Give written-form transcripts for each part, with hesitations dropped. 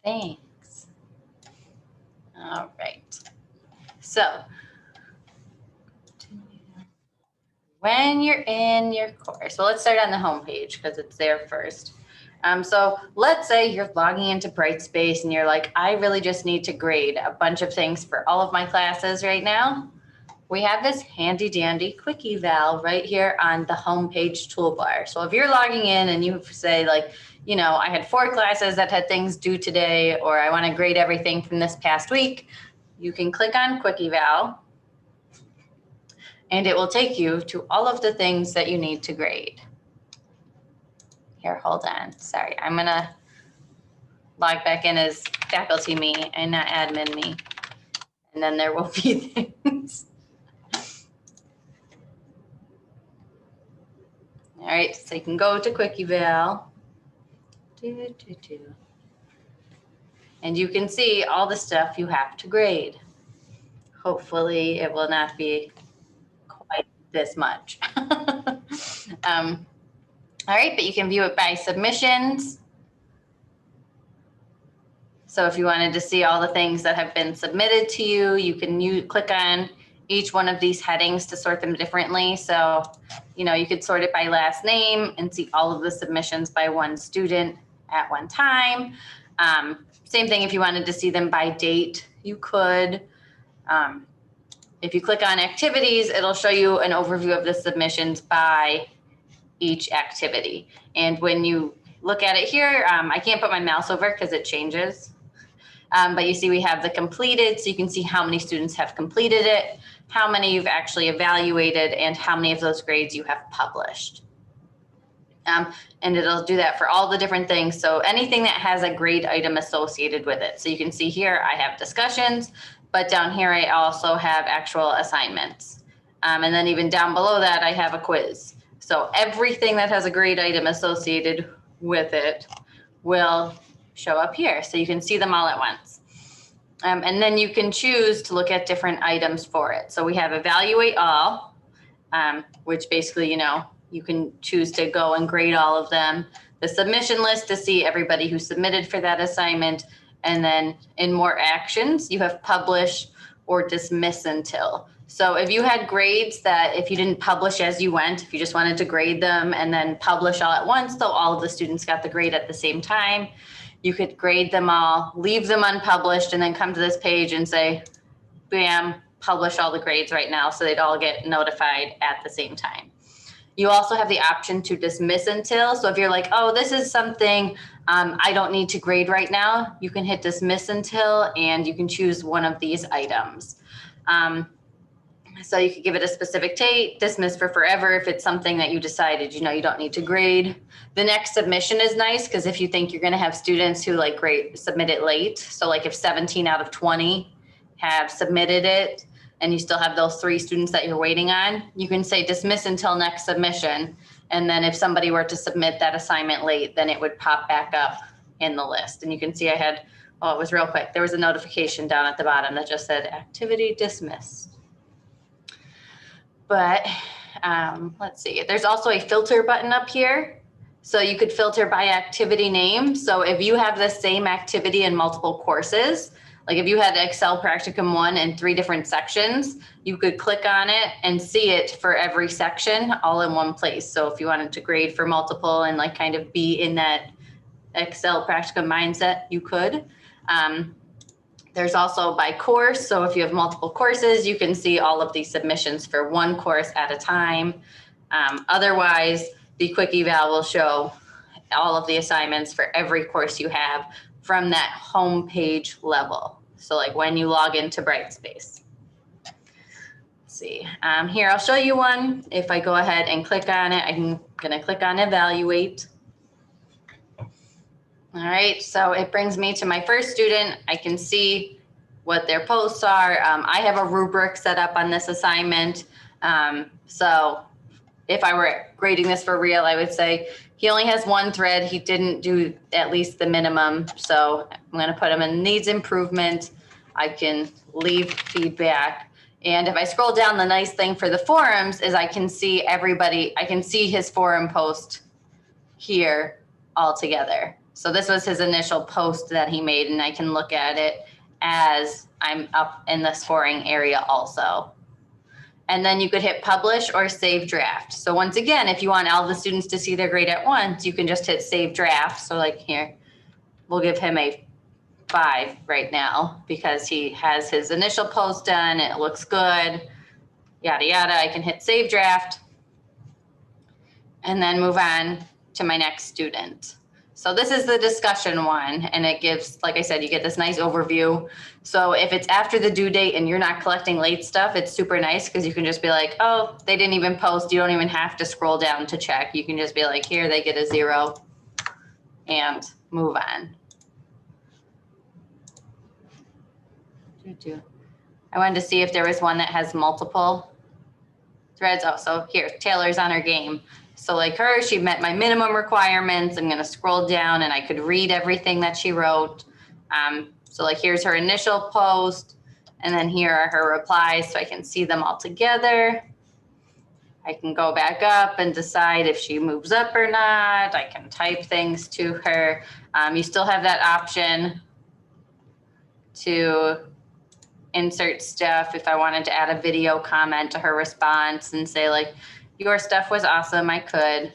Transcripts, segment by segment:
Thanks. All right. So when you're in your course, well, let's start on the home page because it's there first. So let's say you're logging into Brightspace and you're like, I really just need to grade a bunch of things for all of my classes right now. We have this handy dandy quick eval right here on the homepage toolbar. So if you're logging in and you say like, you know, I had 4 classes that had things due today, or I want to grade everything from this past week, you can click on quick eval and it will take you to all of the things that you need to grade. Here, hold on. Sorry, I'm gonna log back in as faculty me and not admin me. And then there will be things. All right, so you can go to quick eval. And you can see all the stuff you have to grade. Hopefully it will not be quite this much. All right, but you can view it by submissions. So if you wanted to see all the things that have been submitted to you, you can click on each one of these headings to sort them differently. So, you know, you could sort it by last name and see all of the submissions by one student at one time. Same thing if you wanted to see them by date, you could. If you click on activities, it'll show you an overview of the submissions by each activity. And when you look at it here, I can't put my mouse over because it changes. But you see we have the completed, so you can see how many students have completed it, how many you've actually evaluated, and how many of those grades you have published. And it'll do that for all the different things. So anything that has a grade item associated with it. So you can see here I have discussions, but down here I also have actual assignments. And then even down below that I have a quiz. So everything that has a grade item associated with it will show up here. So you can see them all at once. And then you can choose to look at different items for it. So we have evaluate all, which basically, you know, you can choose to go and grade all of them. The submission list to see everybody who submitted for that assignment. And then in more actions, you have publish or dismiss until. So if you had grades that if you didn't publish as you went, if you just wanted to grade them and then publish all at once, so all of the students got the grade at the same time, you could grade them all, leave them unpublished, and then come to this page and say, bam, publish all the grades right now so they'd all get notified at the same time. You also have the option to dismiss until. So if you're like, oh, this is something I don't need to grade right now, you can hit dismiss until and you can choose one of these items. So you could give it a specific date, dismiss for forever if it's something that you decided, you know, you don't need to grade. The next submission is nice because if you think you're going to have students who like submit it late. So like if 17 out of 20 have submitted it and you still have those 3 students that you're waiting on, you can say dismiss until next submission. And then if somebody were to submit that assignment late, then it would pop back up in the list. And you can see I had, oh, it was real quick. There was a notification down at the bottom that just said activity dismissed. But let's see, there's also a filter button up here. So you could filter by activity name. So if you have the same activity in multiple courses, like if you had Excel Practicum 1 in 3 different sections, you could click on it and see it for every section all in one place. So if you wanted to grade for multiple and like kind of be in that Excel Practicum mindset, you could. There's also by course. So if you have multiple courses, you can see all of these submissions for one course at a time. Otherwise, the quick eval will show all of the assignments for every course you have from that home page level. So like when you log into Brightspace. Let's see, here I'll show you one. If I go ahead and click on it, I'm gonna click on evaluate. All right, so it brings me to my first student. I can see what their posts are. I have a rubric set up on this assignment. So if I were grading this for real, I would say he only has 1 thread. He didn't do at least the minimum. So I'm gonna put him in needs improvement. I can leave feedback. And if I scroll down, the nice thing for the forums is I can see everybody, I can see his forum post here all together. So this was his initial post that he made, and I can look at it as I'm up in the scoring area also. And then you could hit publish or save draft. So once again, if you want all the students to see their grade at once, you can just hit save draft. So like here, we'll give him a 5 right now because he has his initial post done. It looks good, yada, yada. I can hit save draft and then move on to my next student. So this is the discussion one, and it gives, like I said, you get this nice overview. So if it's after the due date and you're not collecting late stuff, it's super nice because you can just be like, oh, they didn't even post. You don't even have to scroll down to check. You can just be like, here, they get a 0 and move on. I wanted to see if there was one that has multiple threads. Oh, so here, Taylor's on her game. So like her, she met my minimum requirements. I'm gonna scroll down and I could read everything that she wrote. So like here's her initial post, and then here are her replies so I can see them all together. I can go back up and decide if she moves up or not. I can type things to her. You still have that option to insert stuff if I wanted to add a video comment to her response and say like, your stuff was awesome, I could.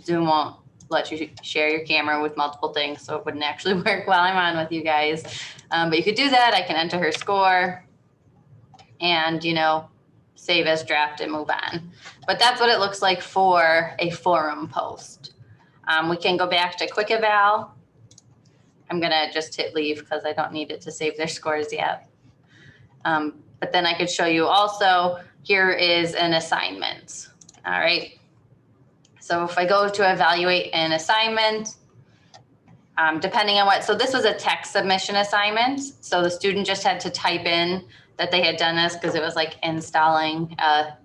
Zoom won't let you share your camera with multiple things, so it wouldn't actually work while I'm on with you guys. But you could do that. I can enter her score and, you know, save as draft and move on. But that's what it looks like for a forum post. We can go back to quick eval. I'm gonna just hit leave because I don't need it to save their scores yet. But then I could show you also, here is an assignment. All right. So if I go to evaluate an assignment, depending on what, so this was a text submission assignment. So the student just had to type in that they had done this because it was like installing a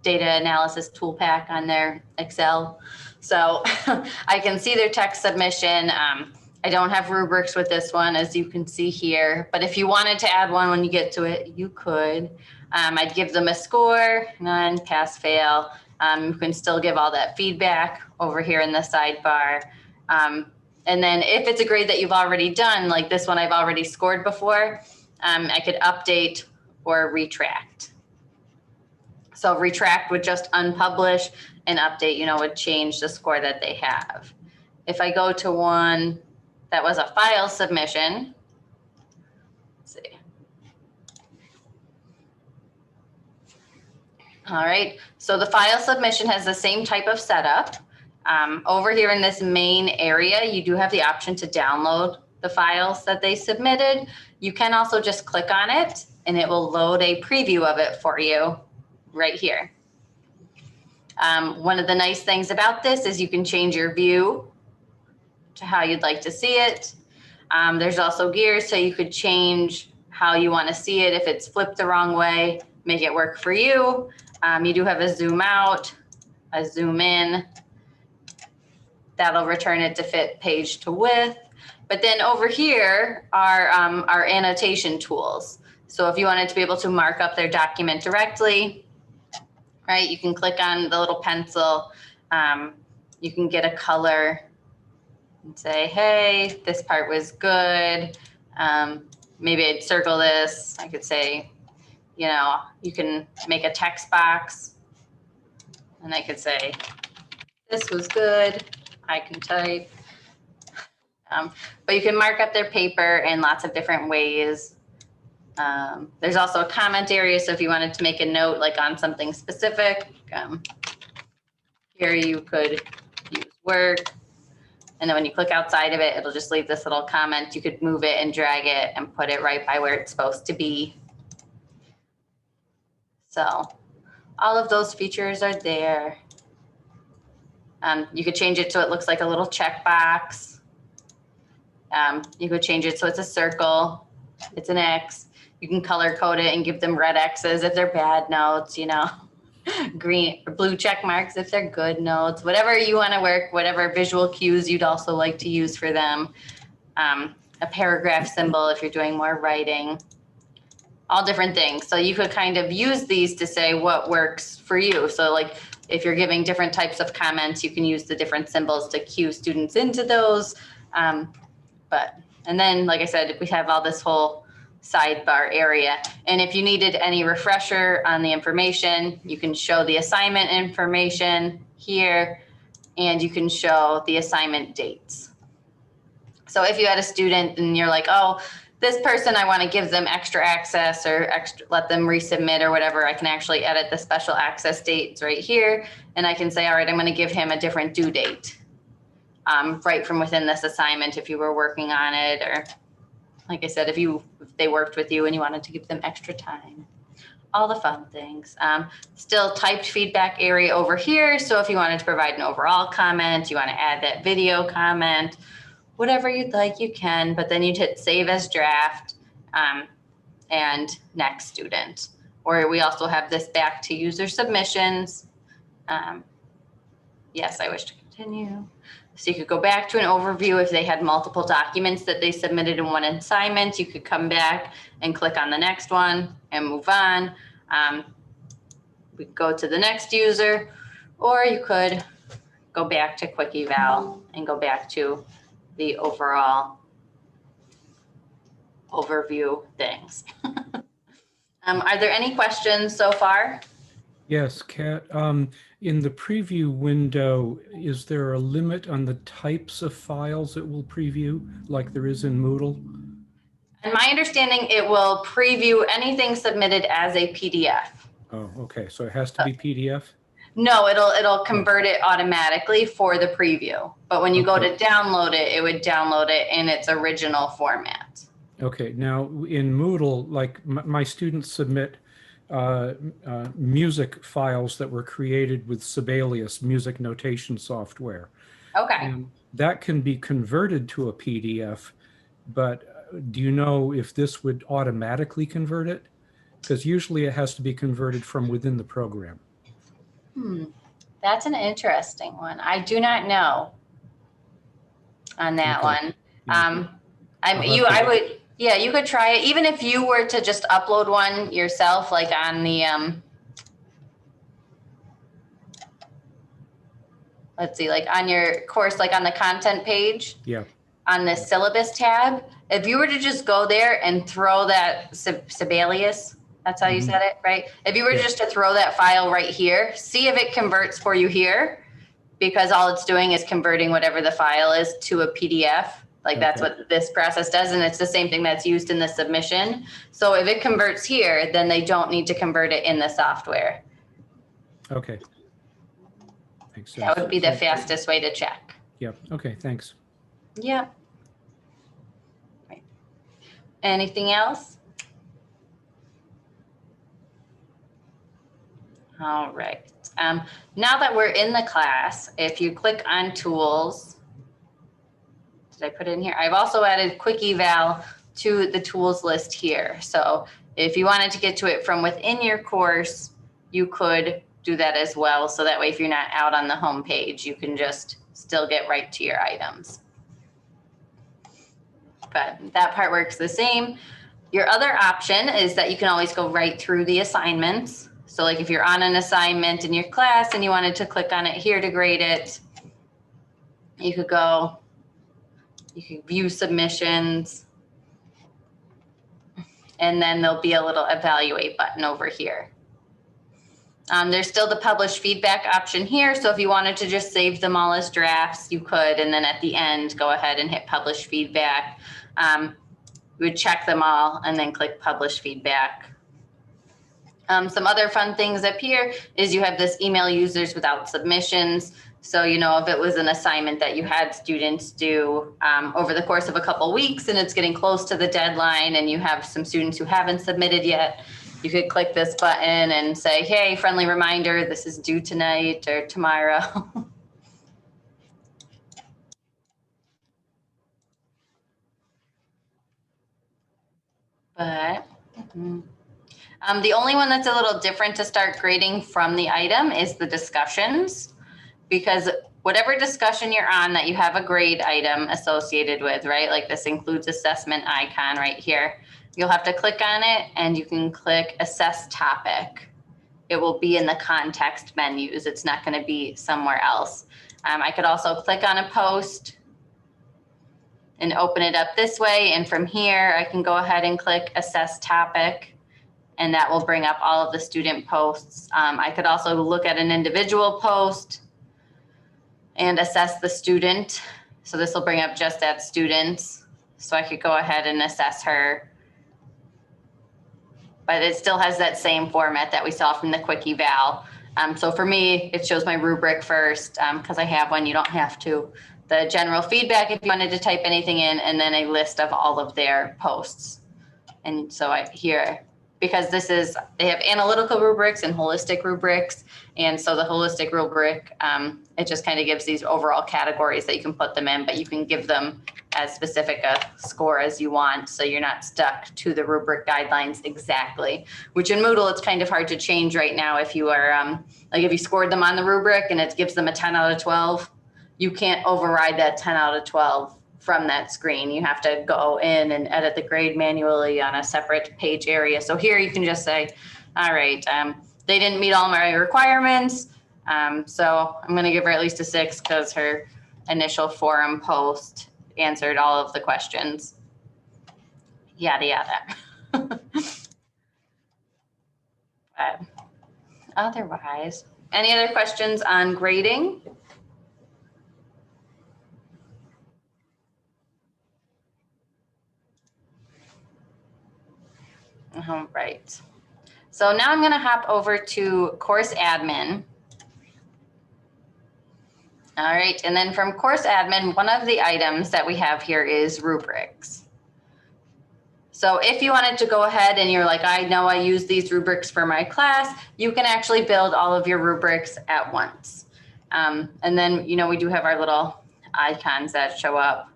data analysis tool pack on their Excel. So I can see their text submission. I don't have rubrics with this one, as you can see here, but if you wanted to add one when you get to it, you could. I'd give them a score, none, pass, fail. You can still give all that feedback over here in the sidebar. And then if it's a grade that you've already done, like this one I've already scored before, I could update or retract. So retract would just unpublish, and update, you know, would change the score that they have. If I go to one that was a file submission, let's see. All right, so the file submission has the same type of setup. Over here in this main area, you do have the option to download the files that they submitted. You can also just click on it and it will load a preview of it for you right here. One of the nice things about this is you can change your view to how you'd like to see it. There's also gears, so you could change how you want to see it. If it's flipped the wrong way, make it work for you. You do have a zoom out, a zoom in. That'll return it to fit page to width. But then over here are our annotation tools. So if you wanted to be able to mark up their document directly, right, you can click on the little pencil. You can get a color and say, hey, this part was good. Maybe I'd circle this. I could say, you know, you can make a text box and I could say, this was good. I can type. But you can mark up their paper in lots of different ways. There's also a comment area. So if you wanted to make a note like on something specific, here you could use work. And then when you click outside of it, it'll just leave this little comment. You could move it and drag it and put it right by where it's supposed to be. So all of those features are there. You could change it so it looks like a little checkbox. You could change it so it's a circle, it's an X. You can color code it and give them red X's if they're bad notes, you know, green or blue check marks if they're good notes, whatever you want to work, whatever visual cues you'd also like to use for them. A paragraph symbol if you're doing more writing, all different things. So you could kind of use these to say what works for you. So like if you're giving different types of comments, you can use the different symbols to cue students into those. And then, like I said, we have all this whole sidebar area. And if you needed any refresher on the information, you can show the assignment information here, and you can show the assignment dates. So if you had a student and you're like, oh, this person, I want to give them extra access or let them resubmit or whatever, I can actually edit the special access dates right here. And I can say, all right, I'm going to give him a different due date right from within this assignment if you were working on it, or like I said, if they worked with you and you wanted to give them extra time, all the fun things. Still typed feedback area over here. So if you wanted to provide an overall comment, you want to add that video comment, whatever you'd like, you can, but then you'd hit save as draft and next student. Or we also have this back to user submissions. Yes, I wish to continue. So you could go back to an overview if they had multiple documents that they submitted in one assignment. You could come back and click on the next one and move on. We could go to the next user, or you could go back to quick eval and go back to the overall overview things. Are there any questions so far? Yes, Kat. In the preview window, is there a limit on the types of files it will preview like there is in Moodle? In my understanding, it will preview anything submitted as a PDF. Oh, okay. So it has to be PDF? No, it'll convert it automatically for the preview. But when you go to download it, it would download it in its original format. Okay. Now in Moodle, like my students submit music files that were created with Sibelius music notation software. Okay. And that can be converted to a PDF, but do you know if this would automatically convert it? Because usually it has to be converted from within the program. That's an interesting one. I do not know on that one. You could try it. Even if you were to just upload one yourself, like on the, let's see, like on your course, like on the content page, on the syllabus tab, if you were to just go there and throw that Sibelius, that's how you said it, right? If you were just to throw that file right here, see if it converts for you here, because all it's doing is converting whatever the file is to a PDF. Like that's what this process does. And it's the same thing that's used in the submission. So if it converts here, then they don't need to convert it in the software. Okay. Makes sense. That would be the fastest way to check. Yep. Okay. Thanks. Yeah. Right. Anything else? All right. Now that we're in the class, if you click on tools, did I put it in here? I've also added quick eval to the tools list here. So if you wanted to get to it from within your course, you could do that as well. So that way, if you're not out on the home page, you can just still get right to your items. But that part works the same. Your other option is that you can always go right through the assignments. So like if you're on an assignment in your class and you wanted to click on it here to grade it, you could go, you could view submissions, and then there'll be a little evaluate button over here. There's still the publish feedback option here. So if you wanted to just save them all as drafts, you could, and then at the end, go ahead and hit publish feedback. You would check them all and then click publish feedback. Some other fun things up here is you have this email users without submissions. So, you know, if it was an assignment that you had students do over the course of a couple weeks and it's getting close to the deadline and you have some students who haven't submitted yet, you could click this button and say, hey, friendly reminder, this is due tonight or tomorrow. But the only one that's a little different to start grading from the item is the discussions, because whatever discussion you're on that you have a grade item associated with, right? Like this includes assessment icon right here. You'll have to click on it and you can click assess topic. It will be in the context menus. It's not going to be somewhere else. I could also click on a post and open it up this way. And from here, I can go ahead and click Assess Topic, and that will bring up all of the student posts. I could also look at an individual post and assess the student. So this will bring up just that students. So I could go ahead and assess her. But it still has that same format that we saw from the quick eval. So for me, it shows my rubric first because I have one. You don't have to. The general feedback if you wanted to type anything in, and then a list of all of their posts. And so here, because they have analytical rubrics and holistic rubrics. And so the holistic rubric, it just kind of gives these overall categories that you can put them in, but you can give them as specific a score as you want. So you're not stuck to the rubric guidelines exactly, which in Moodle, it's kind of hard to change right now. If you are, like if you scored them on the rubric and it gives them a 10 out of 12, you can't override that 10 out of 12 from that screen. You have to go in and edit the grade manually on a separate page area. So here you can just say, all right, they didn't meet all my requirements. So I'm going to give her at least a 6 because her initial forum post answered all of the questions. Yada, yada. But otherwise, any other questions on grading? All right. So now I'm going to hop over to course admin. All right. And then from course admin, one of the items that we have here is rubrics. So if you wanted to go ahead and you're like, I know I use these rubrics for my class, you can actually build all of your rubrics at once. And then, you know, we do have our little icons that show up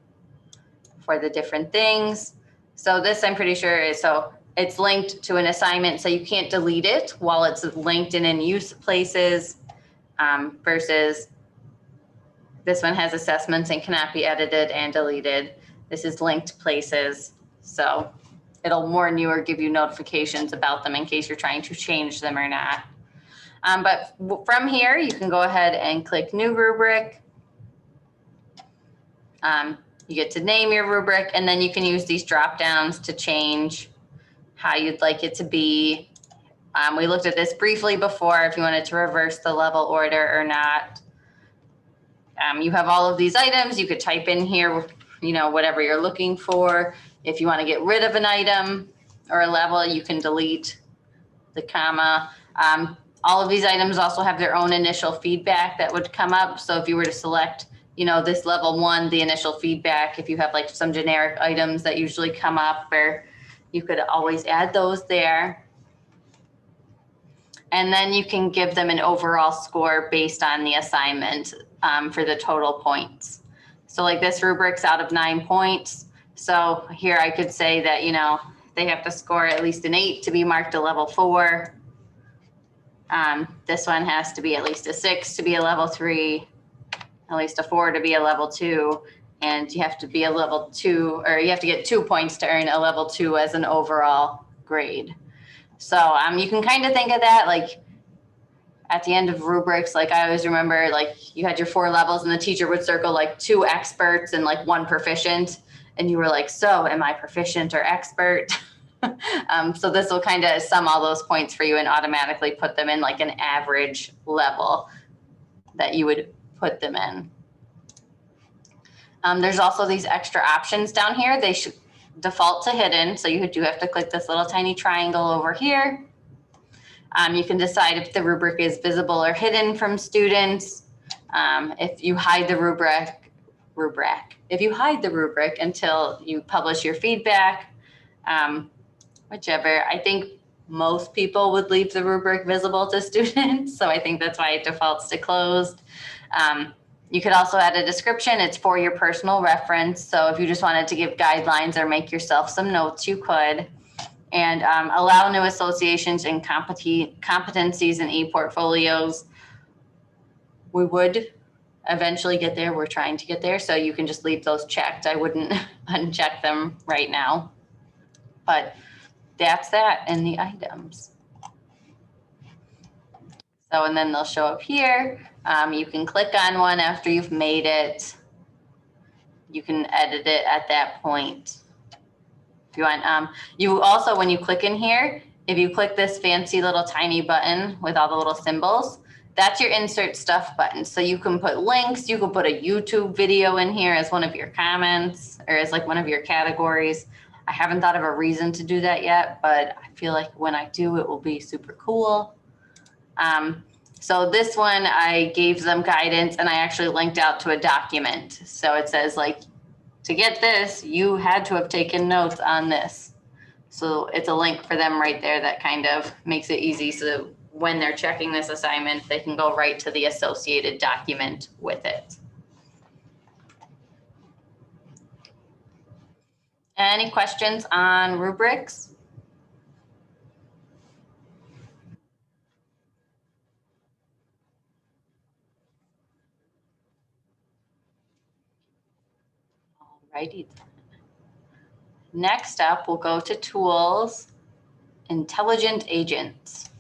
for the different things. So this I'm pretty sure is, so it's linked to an assignment, so you can't delete it while it's linked and in use places, versus this one has assessments and cannot be edited and deleted. This is linked places, so it'll warn you or give you notifications about them in case you're trying to change them or not. But from here, you can go ahead and click New Rubric. You get to name your rubric, and then you can use these drop downs to change how you'd like it to be. We looked at this briefly before, if you wanted to reverse the level order or not. You have all of these items. You could type in here, you know, whatever you're looking for. If you want to get rid of an item or a level, you can delete the comma. All of these items also have their own initial feedback that would come up. So if you were to select, you know, this level 1, the initial feedback, if you have like some generic items that usually come up, or you could always add those there. And then you can give them an overall score based on the assignment for the total points. So like this rubric's out of 9 points. So here I could say that, you know, they have to score at least an 8 to be marked a level 4. This one has to be at least a 6 to be a level 3, at least a 4 to be a level 2. And you have to be a level 2, or you have to get 2 points to earn a level 2 as an overall grade. So you can kind of think of that like at the end of rubrics. Like I always remember, like you had your 4 levels and the teacher would circle like 2 experts and like 1 proficient. And you were like, so am I proficient or expert? So this will kind of sum all those points for you and automatically put them in like an average level that you would put them in. There's also these extra options down here. They should default to hidden. So you do have to click this little tiny triangle over here. You can decide if the rubric is visible or hidden from students. If you hide the rubric, if you hide the rubric until you publish your feedback, whichever. I think most people would leave the rubric visible to students. So I think that's why it defaults to closed. You could also add a description. It's for your personal reference. So if you just wanted to give guidelines or make yourself some notes, you could. And allow new associations and competencies in e-portfolios. We would eventually get there. We're trying to get there. So you can just leave those checked. I wouldn't uncheck them right now. But that's that in the items. So, and then they'll show up here. You can click on one after you've made it. you can edit it at that point. If you want, you also, when you click in here, if you click this fancy little tiny button with all the little symbols, that's your insert stuff button. So you can put links, you can put a YouTube video in here as one of your comments or as like one of your categories. I haven't thought of a reason to do that yet, but I feel like when I do, it will be super cool. So this one, I gave them guidance and I actually linked out to a document. So it says like, to get this, you had to have taken notes on this. So it's a link for them right there that kind of makes it easy. So when they're checking this assignment, they can go right to the associated document with it. Any questions on rubrics? Alrighty. Next up, we'll go to tools, intelligent agents.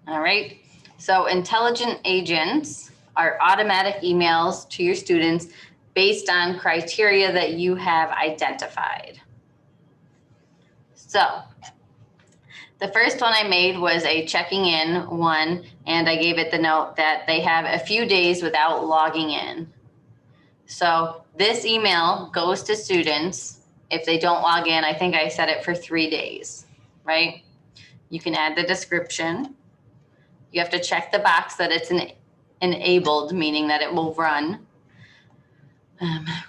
All right, so intelligent agents are automatic emails to your students based on criteria that you have identified. So the first one I made was a checking in one, and I gave it the note that they have a few days without logging in. So this email goes to students if they don't log in. I think I set it for 3 days, right? You can add the description. You have to check the box that it's enabled, meaning that it will run.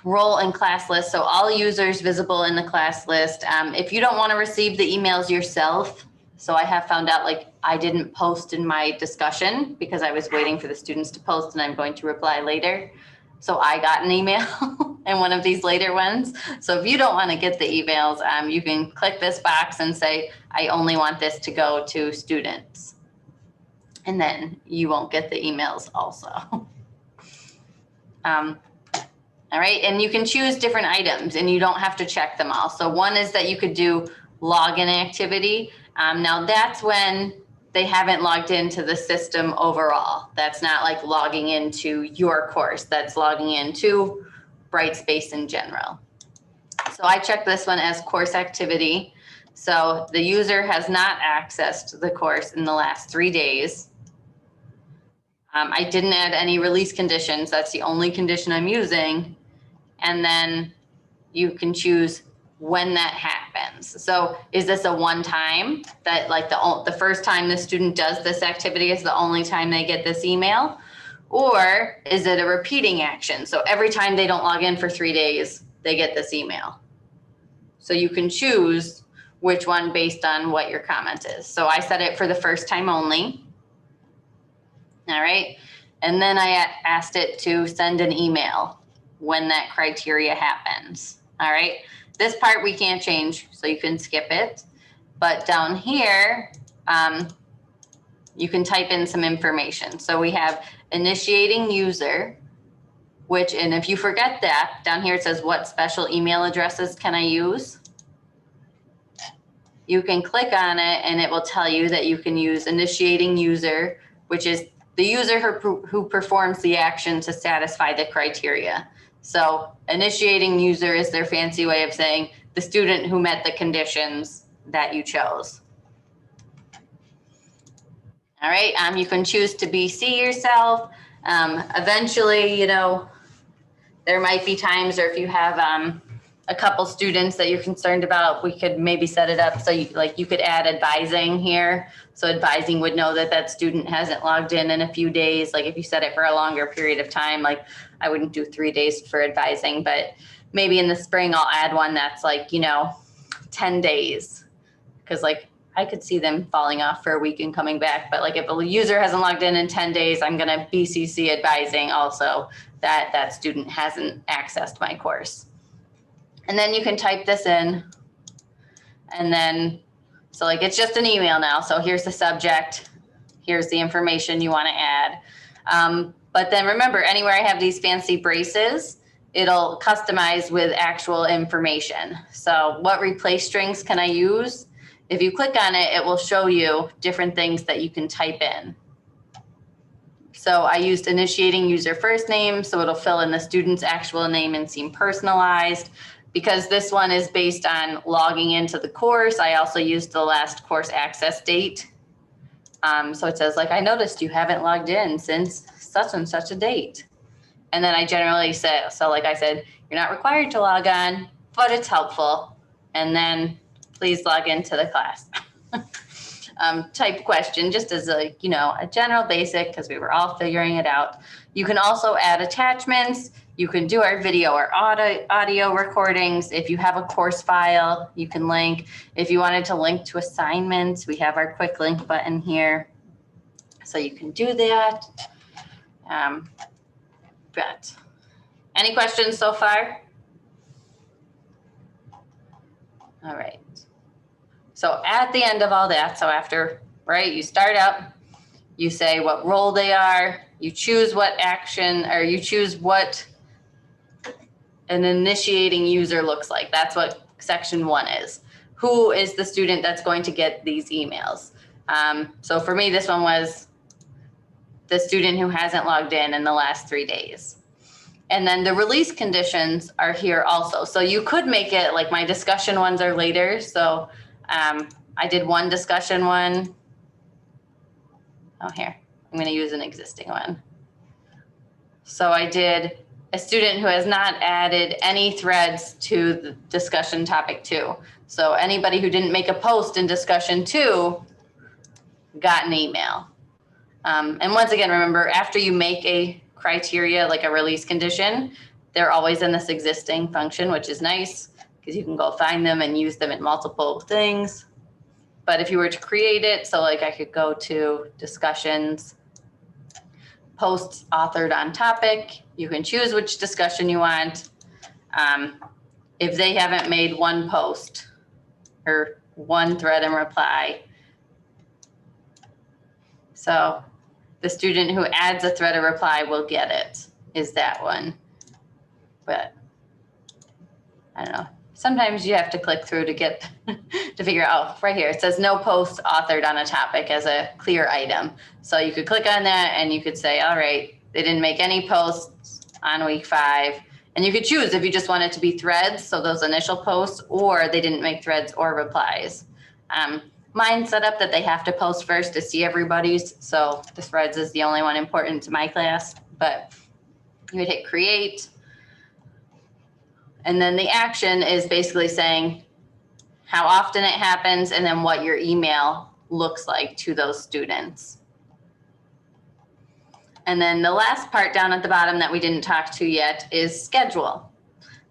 Role and class list. So all users visible in the class list. If you don't want to receive the emails yourself, so I have found out like I didn't post in my discussion because I was waiting for the students to post and I'm going to reply later. So I got an email in one of these later ones. So if you don't want to get the emails, you can click this box and say, I only want this to go to students. And then you won't get the emails also. All right, and you can choose different items and you don't have to check them all. So one is that you could do login activity. Now that's when they haven't logged into the system overall. That's not like logging into your course. That's logging into Brightspace in general. So I checked this one as course activity. So the user has not accessed the course in the last 3 days. I didn't add any release conditions. That's the only condition I'm using. And then you can choose when that happens. So is this a one time that like the first time the student does this activity is the only time they get this email? Or is it a repeating action? So every time they don't log in for 3 days, they get this email. So you can choose which one based on what your comment is. So I set it for the first time only. All right. And then I asked it to send an email when that criteria happens. All right. This part we can't change, so you can skip it. But down here, you can type in some information. So we have initiating user, which, and if you forget that, down here it says what special email addresses can I use? You can click on it and it will tell you that you can use initiating user, which is the user who performs the action to satisfy the criteria. So initiating user is their fancy way of saying the student who met the conditions that you chose. All right, you can choose to BC yourself. Eventually, you know, there might be times, or if you have a couple students that you're concerned about, we could maybe set it up so you could add advising here. So advising would know that that student hasn't logged in a few days. Like if you set it for a longer period of time, like I wouldn't do 3 days for advising, but maybe in the spring I'll add one that's like, you know, 10 days. Because like I could see them falling off for a week and coming back. But like if a user hasn't logged in 10 days, I'm going to BCC advising also that that student hasn't accessed my course. And then you can type this in. And then, so like it's just an email now. So here's the subject. Here's the information you want to add. But then remember, anywhere I have these fancy braces, it'll customize with actual information. So what replace strings can I use? If you click on it, it will show you different things that you can type in. So I used initiating user first name, so it'll fill in the student's actual name and seem personalized. Because this one is based on logging into the course, I also used the last course access date. So it says like, I noticed you haven't logged in since such and such a date. And then I generally say, so like I said, you're not required to log on, but it's helpful. And then please log into the class. Type question, just as a, you know, a general basic, because we were all figuring it out. You can also add attachments. You can do our video or audio recordings. If you have a course file, you can link. If you wanted to link to assignments, we have our quick link button here. So you can do that. But any questions so far? All right. So at the end of all that, so after, right, you start up, you say what role they are, you choose what action, or you choose what an initiating user looks like. That's what section 1 is. Who is the student that's going to get these emails? So for me, this one was the student who hasn't logged in the last 3 days. And then the release conditions are here also. So you could make it like my discussion ones are later. So I did one discussion one. Oh, here, I'm going to use an existing one. So I did a student who has not added any threads to the discussion topic 2. So anybody who didn't make a post in discussion 2 got an email. And once again, remember, after you make a criteria, like a release condition, they're always in this existing function, which is nice because you can go find them and use them in multiple things. But if you were to create it, so like I could go to discussions, posts authored on topic, you can choose which discussion you want. If they haven't made one post or one thread and reply, so the student who adds a thread or reply will get it, is that one. But I don't know. Sometimes you have to click through to get to figure out, right here, it says no post authored on a topic as a clear item. So you could click on that and you could say, all right, they didn't make any posts on week 5. And you could choose if you just want it to be threads, so those initial posts, or they didn't make threads or replies. Mine set up that they have to post first to see everybody's. So the threads is the only one important to my class, but you would hit create. And then the action is basically saying how often it happens and then what your email looks like to those students. And then the last part down at the bottom that we didn't talk to yet is schedule.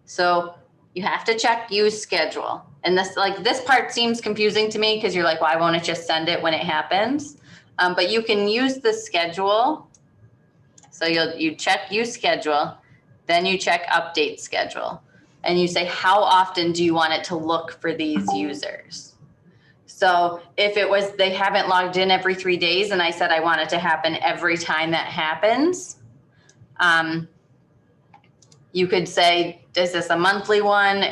So you have to check use schedule. And this part seems confusing to me because you're like, why won't it just send it when it happens? But you can use the schedule. So you check use schedule, then you check update schedule. And you say, how often do you want it to look for these users? So if it was, they haven't logged in every 3 days and I said I want it to happen every time that happens, you could say, is this a monthly one?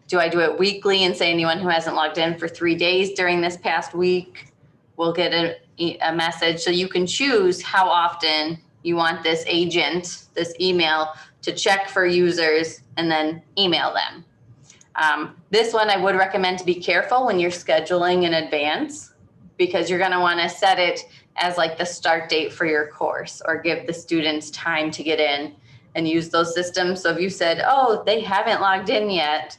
Do I do it weekly and say anyone who hasn't logged in for 3 days during this past week will get a message? So you can choose how often you want this agent, this email, to check for users and then email them. This one I would recommend to be careful when you're scheduling in advance, because you're gonna wanna set it as like the start date for your course or give the students time to get in and use those systems. So if you said, oh, they haven't logged in yet,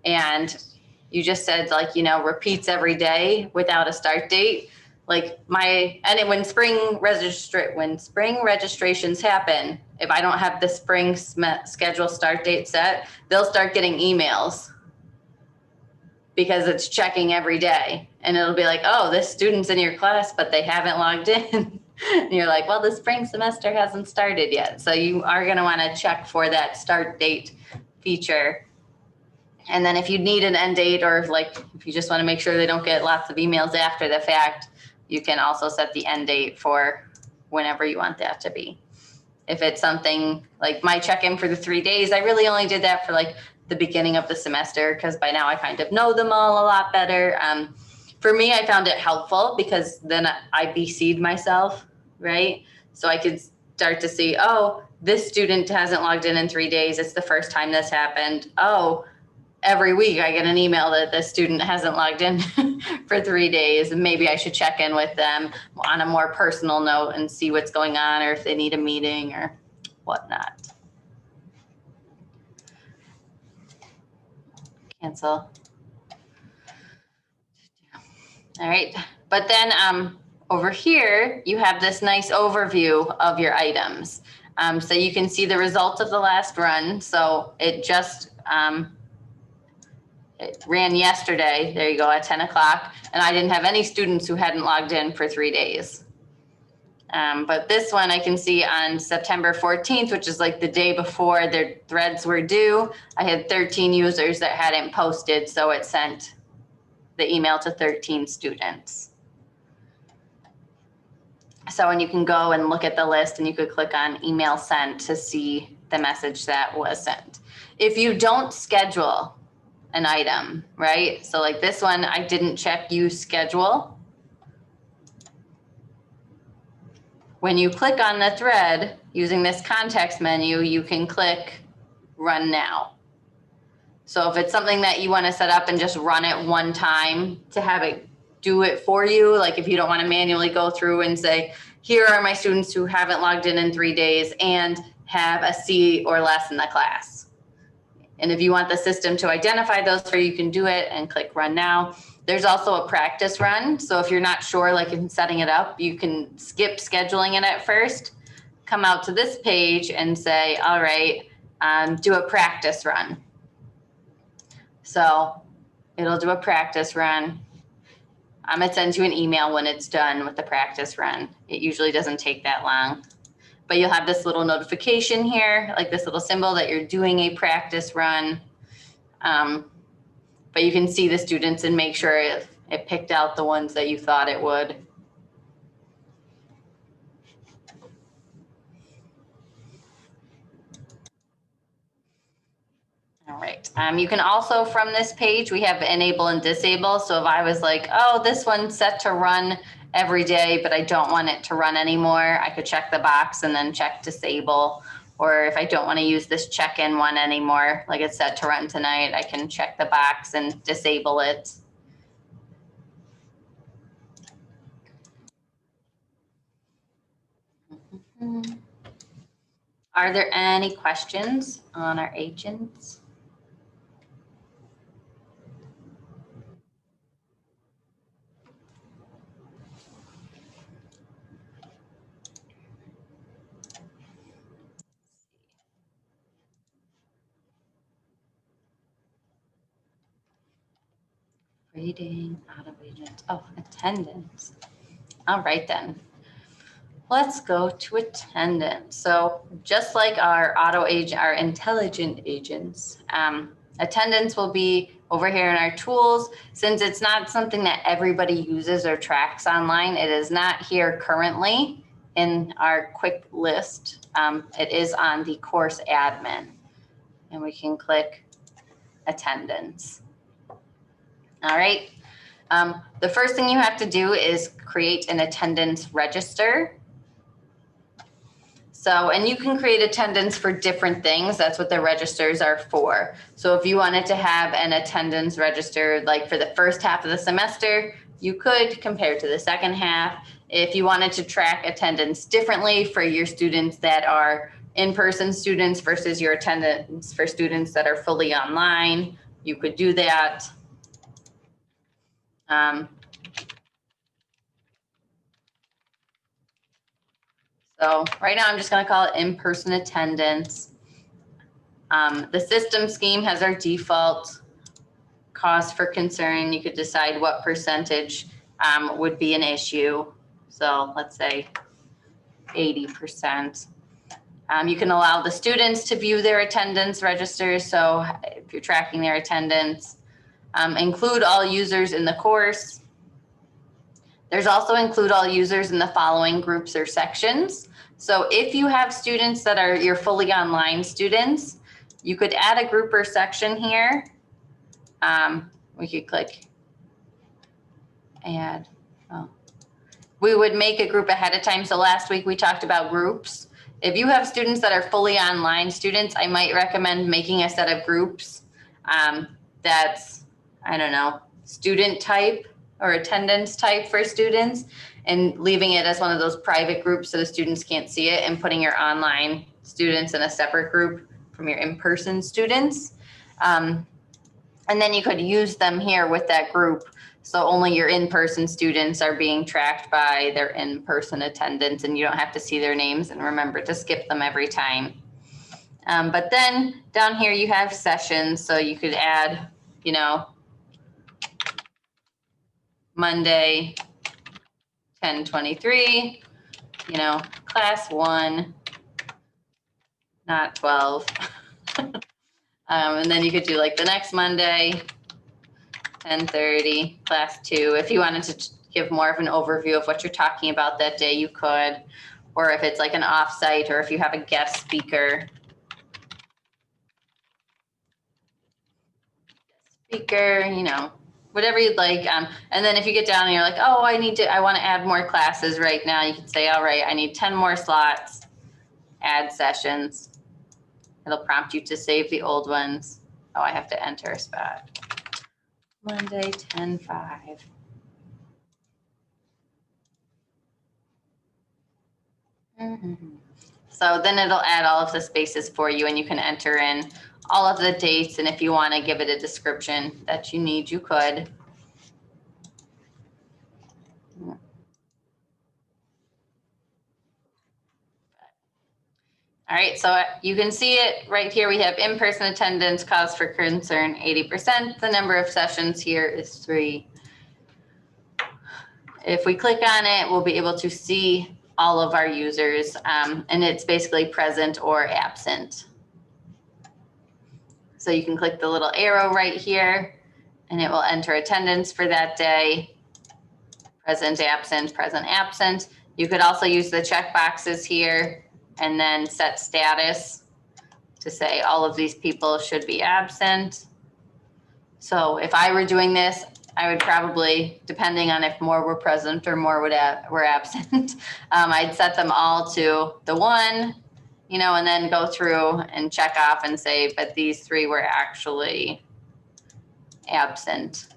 and you just said like, repeats every day without a start date, like when spring registrations happen, if I don't have the spring schedule start date set, they'll start getting emails because it's checking every day. And it'll be like, oh, this student's in your class, but they haven't logged in. And you're like, well, the spring semester hasn't started yet. So you are gonna wanna check for that start date feature. And then if you need an end date, or if you just wanna make sure they don't get lots of emails after the fact, you can also set the end date for whenever you want that to be. If it's something like my check-in for the 3 days, I really only did that for like the beginning of the semester, because by now I kind of know them all a lot better. For me, I found it helpful because then I BC'd myself. right? So I could start to see, oh, this student hasn't logged in 3 days. It's the first time this happened. Oh, every week I get an email that the student hasn't logged in for 3 days, and maybe I should check in with them on a more personal note and see what's going on, or if they need a meeting or whatnot. Cancel. All right, but then over here, you have this nice overview of your items. So you can see the results of the last run. So it just, it ran yesterday, there you go, at 10 o'clock, and I didn't have any students who hadn't logged in for 3 days. But this one I can see on September 14th, which is like the day before their threads were due, I had 13 users that hadn't posted, so it sent the email to 13 students. So, and you can go and look at the list and you could click on email sent to see the message that was sent. If you don't schedule an item, right? So like this one, I didn't check use schedule. When you click on the thread using this context menu, you can click run now. So if it's something that you want to set up and just run it one time to have it do it for you, like if you don't want to manually go through and say, here are my students who haven't logged in 3 days and have a C or less in the class. And if you want the system to identify those for you, can do it and click run now. There's also a practice run. So if you're not sure, like in setting it up, you can skip scheduling it at first, come out to this page and say, all right, do a practice run. So it'll do a practice run. It sends you an email when it's done with the practice run. It usually doesn't take that long. But you'll have this little notification here, like this little symbol that you're doing a practice run. But you can see the students and make sure it picked out the ones that you thought it would. All right. You can also, from this page, we have enable and disable. So if I was like, oh, this one's set to run every day, but I don't want it to run anymore, I could check the box and then check disable. Or if I don't want to use this check-in one anymore, like it's set to run tonight, I can check the box and disable it. Are there any questions on our agents? Reading, auto agents, oh, attendance. All right then. Let's go to attendance. So just like our auto agent, our intelligent agents, attendance will be over here in our tools. Since it's not something that everybody uses or tracks online, it is not here currently in our quick list. It is on the course admin, and we can click attendance. All right. The first thing you have to do is create an attendance register. So, and you can create attendance for different things. That's what the registers are for. So if you wanted to have an attendance register, like for the first half of the semester, you could compare to the second half. If you wanted to track attendance differently for your students that are in-person students versus your attendance for students that are fully online, you could do that. So right now I'm just going to call it in-person attendance. The system scheme has our default cause for concern. You could decide what percentage would be an issue. So let's say 80%. You can allow the students to view their attendance registers. So if you're tracking their attendance, include all users in the course. There's also include all users in the following groups or sections. So if you have students that are your fully online students, you could add a group or section here. We could click add. Oh, we would make a group ahead of time. So last week we talked about groups. If you have students that are fully online students, I might recommend making a set of groups that's, I don't know, student type or attendance type for students, and leaving it as one of those private groups so the students can't see it, and putting your online students in a separate group from your in-person students. And then you could use them here with that group. So only your in-person students are being tracked by their in-person attendance, and you don't have to see their names, and remember to skip them every time. But then down here you have sessions. So you could add, you know, Monday, 10:23, you know, class 1, not 12. And then you could do like the next Monday, 10:30, class 2. If you wanted to give more of an overview of what you're talking about that day, you could. Or if it's like an offsite, or if you have a guest speaker. You know, whatever you'd like. And then if you get down and you're like, oh, I want to add more classes right now, you can say, all right, I need 10 more slots, add sessions. It'll prompt you to save the old ones. Oh, I have to enter a spot. Monday, 10:05. So then it'll add all of the spaces for you, and you can enter in all of the dates. And if you want to give it a description that you need, you could. All right, so you can see it right here. We have in-person attendance, cause for concern, 80%. The number of sessions here is 3. If we click on it, we'll be able to see all of our users, and it's basically present or absent. So you can click the little arrow right here, and it will enter attendance for that day. Present, absent, present, absent. You could also use the check boxes here and then set status to say all of these people should be absent. So if I were doing this, I would probably, depending on if more were present or more were absent, I'd set them all to the 1, you know, and then go through and check off and say, but these 3 were actually absent,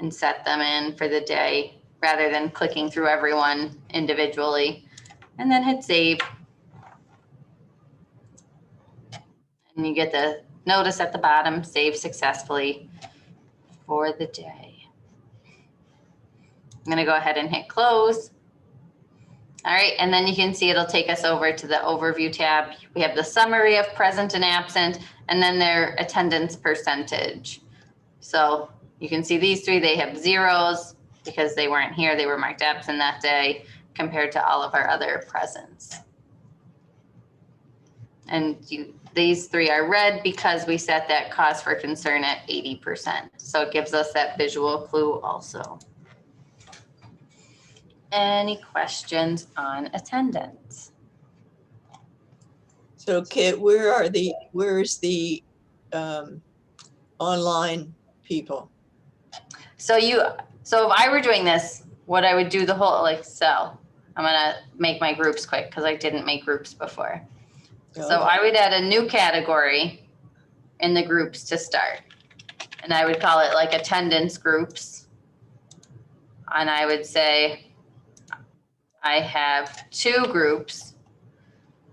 and set them in for the day rather than clicking through everyone individually, and then hit save. And you get the notice at the bottom, save successfully for the day. I'm going to go ahead and hit close. All right, and then you can see it'll take us over to the overview tab. We have the summary of present and absent, and then their attendance percentage. So you can see these 3, they have zeros because they weren't here. They were marked absent that day compared to all of our other presents. And these 3 are red because we set that cause for concern at 80%. So it gives us that visual clue also. Any questions on attendance? So Kit, where's the online people? So if I were doing this, what I would do the whole, I'm gonna make my groups quick because I didn't make groups before. Okay. So I would add a new category in the groups to start. And I would call it like attendance groups. And I would say, I have 2 groups.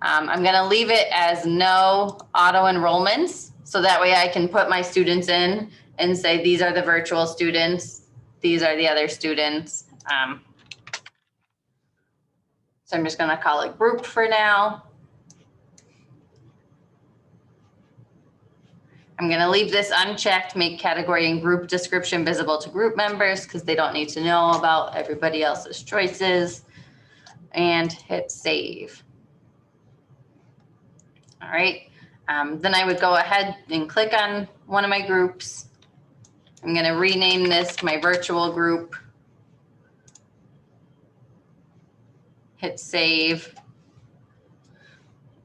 I'm gonna leave it as no auto enrollments. So that way I can put my students in and say, these are the virtual students. These are the other students. So I'm just gonna call it group for now. I'm going to leave this unchecked, make category and group description visible to group members because they don't need to know about everybody else's choices, and hit save. All right. Then I would go ahead and click on one of my groups. I'm going to rename this my virtual group. Hit save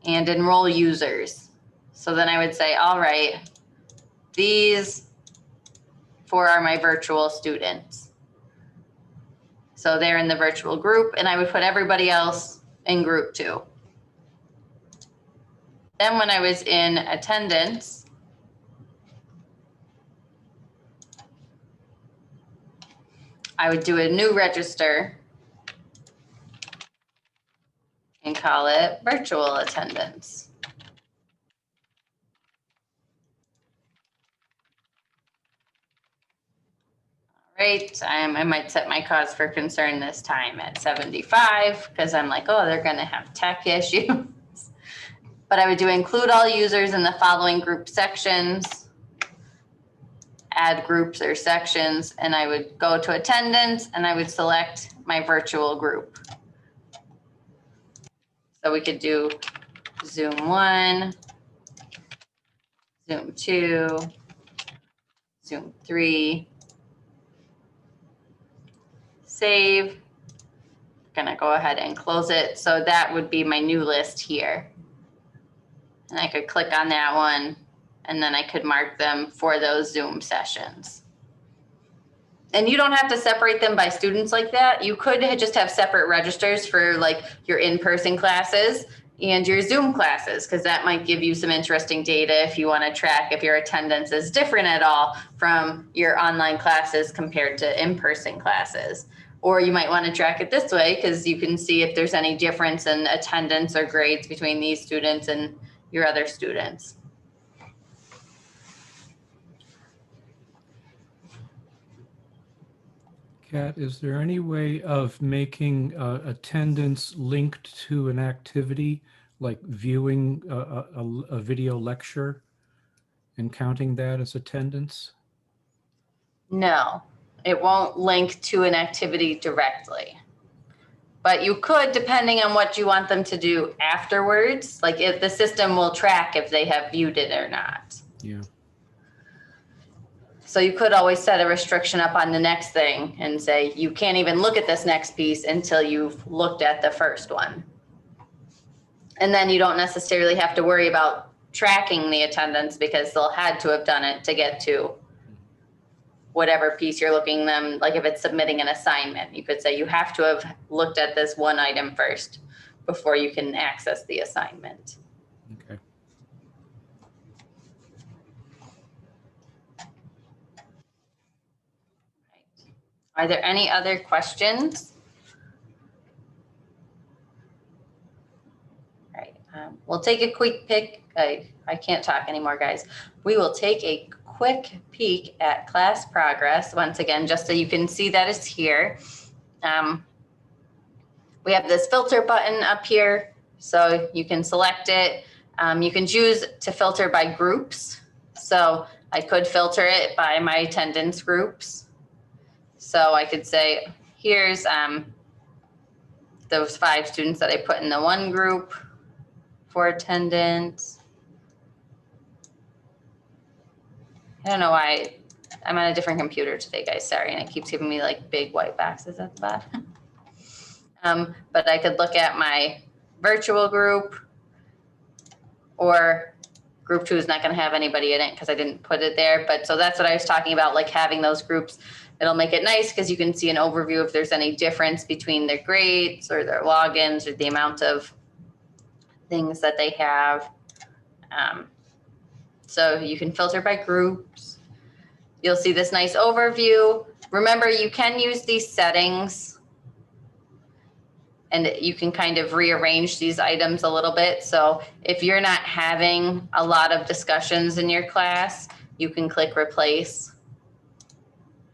and enroll users. So then I would say, all right, these 4 are my virtual students. So they're in the virtual group, and I would put everybody else in group 2. Then when I was in attendance, I would do a new register and call it virtual attendance. All right, I might set my cause for concern this time at 75 because I'm like, oh, they're gonna have tech issues. But I would do include all users in the following group sections, add groups or sections, and I would go to attendance and I would select my virtual group. So we could do Zoom 1, Zoom 2, Zoom 3, save. Gonna go ahead and close it. So that would be my new list here. And I could click on that one and then I could mark them for those Zoom sessions. And you don't have to separate them by students like that. You could just have separate registers for like your in-person classes and your Zoom classes, because that might give you some interesting data if you want to track if your attendance is different at all from your online classes compared to in-person classes. Or you might want to track it this way because you can see if there's any difference in attendance or grades between these students and your other students. Kat, is there any way of making attendance linked to an activity, like viewing a video lecture and counting that as attendance? No, it won't link to an activity directly. But you could, depending on what you want them to do afterwards, like if the system will track if they have viewed it or not. Yeah. So you could always set a restriction up on the next thing and say, you can't even look at this next piece until you've looked at the first one. And then you don't necessarily have to worry about tracking the attendance because they'll had to have done it to get to whatever piece you're looking them. Like if it's submitting an assignment, you could say you have to have looked at this one item first before you can access the assignment. Okay. Are there any other questions? All right, we'll take a quick pick. I can't talk anymore, guys. We will take a quick peek at class progress once again, just so you can see that it's here. We have this filter button up here, so you can select it. You can choose to filter by groups. So I could filter it by my attendance groups. So I could say, here's those 5 students that I put in the one group for attendance. I don't know why I'm on a different computer today, guys. Sorry, and it keeps giving me like big white boxes at the bottom. But I could look at my virtual group, or group 2 is not going to have anybody in it because I didn't put it there. But so that's what I was talking about, like having those groups. It'll make it nice because you can see an overview if there's any difference between their grades or their logins or the amount of things that they have. So you can filter by groups. You'll see this nice overview. Remember, you can use these settings and you can kind of rearrange these items a little bit. So if you're not having a lot of discussions in your class, you can click replace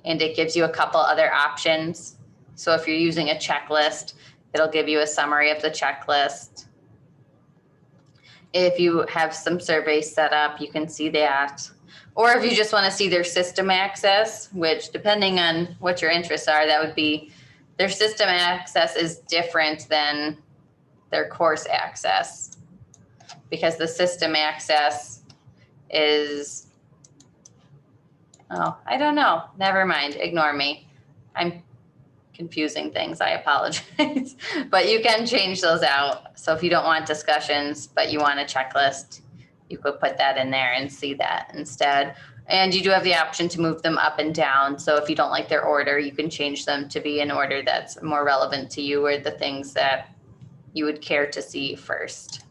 and it gives you a couple other options. So if you're using a checklist, it'll give you a summary of the checklist. If you have some surveys set up, you can see that. Or if you just want to see their system access, which depending on what your interests are, that would be their system access is different than their course access, because the system access is, oh, I don't know. Never mind. Ignore me. I'm confusing things. I apologize. But you can change those out. So if you don't want discussions, but you want a checklist, you could put that in there and see that instead. And you do have the option to move them up and down. So if you don't like their order, you can change them to be in order that's more relevant to you or the things that you would care to see first.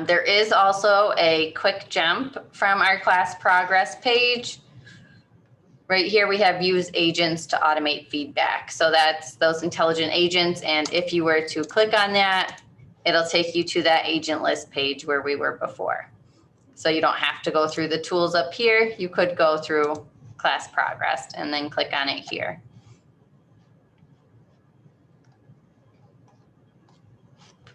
There is also a quick jump from our class progress page. Right here, we have use agents to automate feedback. So that's those intelligent agents. And if you were to click on that, it'll take you to that agent list page where we were before. So you don't have to go through the tools up here. You could go through class progress and then click on it here.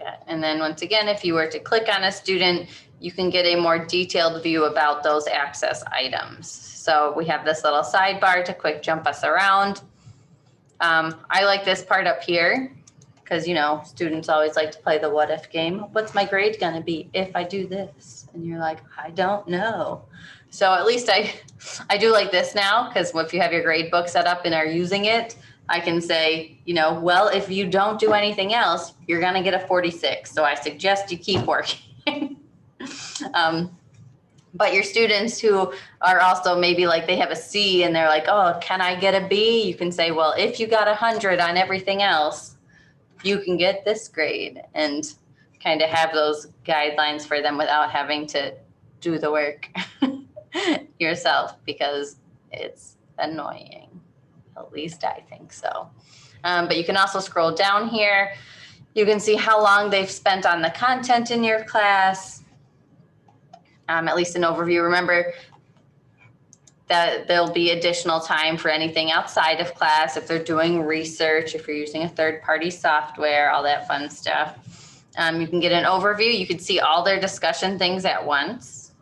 Yeah. And then once again, if you were to click on a student, you can get a more detailed view about those access items. So we have this little sidebar to quick jump us around. I like this part up here because, you know, students always like to play the what if game. What's my grade going to be if I do this? And you're like, I don't know. So at least I do like this now, because if you have your grade book set up and are using it, I can say, you know, well, if you don't do anything else, you're going to get a 46. So I suggest you keep working. But your students who are also maybe like they have a C and they're like, oh, can I get a B? You can say, well, if you got 100 on everything else, you can get this grade, and kind of have those guidelines for them without having to do the work yourself, because it's annoying. At least I think so. But you can also scroll down here. You can see how long they've spent on the content in your class. At least an overview. Remember that there'll be additional time for anything outside of class, if they're doing research, if you're using a third-party software, all that fun stuff. You can get an overview. You can see all their discussion things at once.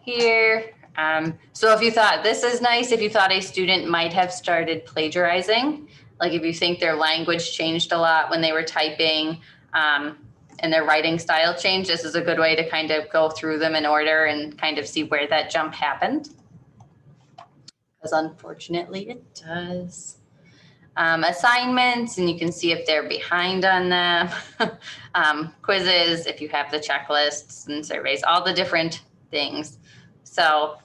Here. So if you thought this is nice, if you thought a student might have started plagiarizing, like if you think their language changed a lot when they were typing, and their writing style changed, this is a good way to kind of go through them in order and kind of see where that jump happened. Because unfortunately it does. Assignments, and you can see if they're behind on them. Quizzes, if you have the checklists and surveys, all the different things. So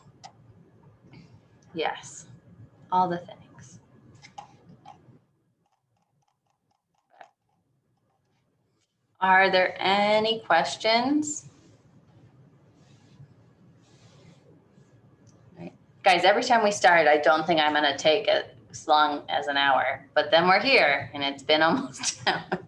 yes, all the things. Are there any questions? Right. Guys, every time we start, I don't think I'm gonna take it as long as an hour, but then we're here and it's been almost an hour.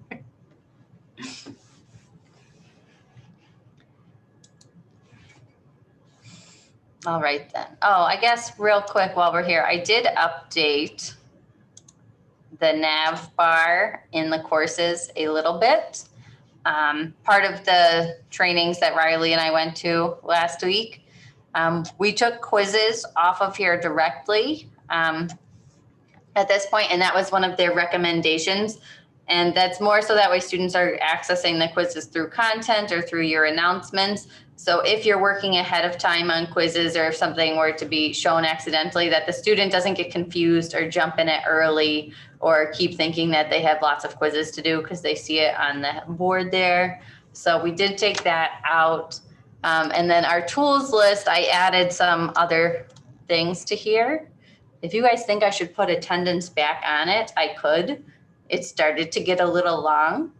All right then. Oh, I guess real quick while we're here, I did update the nav bar in the courses a little bit. Part of the trainings that Riley and I went to last week, we took quizzes off of here directly at this point, and that was one of their recommendations. And that's more so that way students are accessing the quizzes through content or through your announcements. So if you're working ahead of time on quizzes, or if something were to be shown accidentally, that the student doesn't get confused or jump in it early or keep thinking that they have lots of quizzes to do because they see it on the board there. So we did take that out. And then our tools list, I added some other things to here. If you guys think I should put attendance back on it, I could. It started to get a little long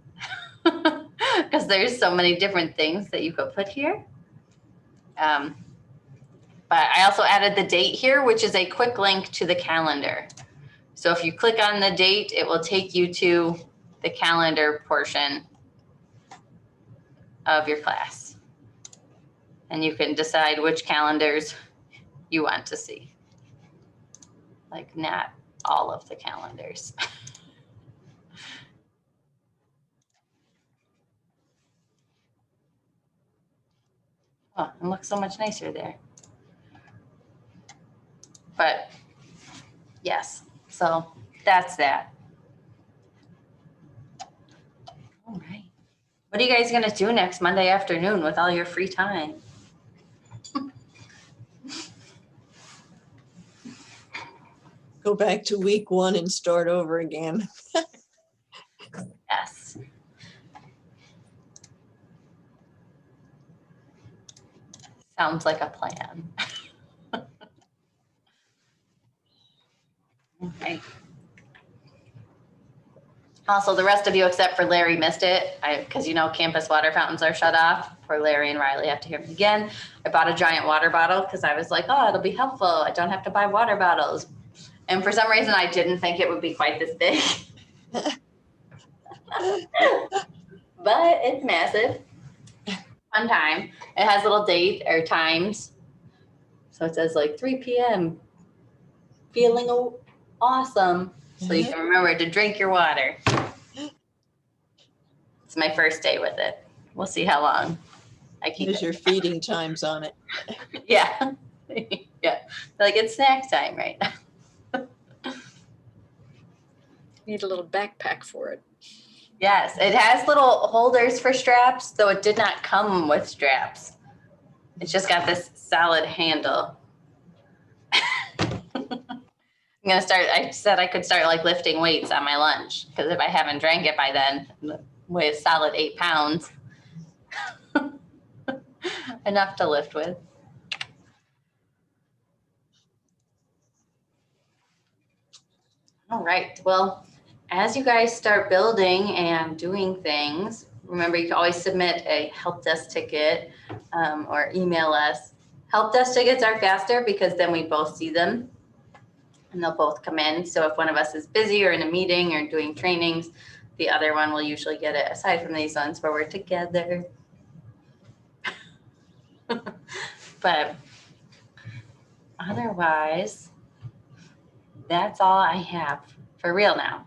because there's so many different things that you could put here. But I also added the date here, which is a quick link to the calendar. So if you click on the date, it will take you to the calendar portion of your class. And you can decide which calendars you want to see. Like not all of the calendars. Oh, it looks so much nicer there. But yes, so that's that. All right. What are you guys gonna do next Monday afternoon with all your free time? Go back to week 1 and start over again. Yes. Sounds like a plan. Okay. Also, the rest of you except for Larry missed it because campus water fountains are shut off. Poor Larry and Riley have to hear me again. I bought a giant water bottle because I was like, oh, it'll be helpful. I don't have to buy water bottles. And for some reason, I didn't think it would be quite this big. But it's massive. Fun time. It has little date or times. So it says like 3 p.m. Feeling awesome. So you can remember to drink your water. It's my first day with it. We'll see how long I keep There's it. your feeding times on it. Yeah. Yeah. Like it's snack time right now. Need a little backpack for it. Yes, it has little holders for straps, though it did not come with straps. It's just got this solid handle. I'm gonna start, I said I could start like lifting weights on my lunch, because if I haven't drank it by then, weigh a solid 8 pounds. Enough to lift with. All right, well, as you guys start building and doing things, remember you can always submit a help desk ticket or email us. Help desk tickets are faster because then we both see them and they'll both come in. So if one of us is busy or in a meeting or doing trainings, the other one will usually get it, aside from these ones where we're together. But otherwise, that's all I have for real now.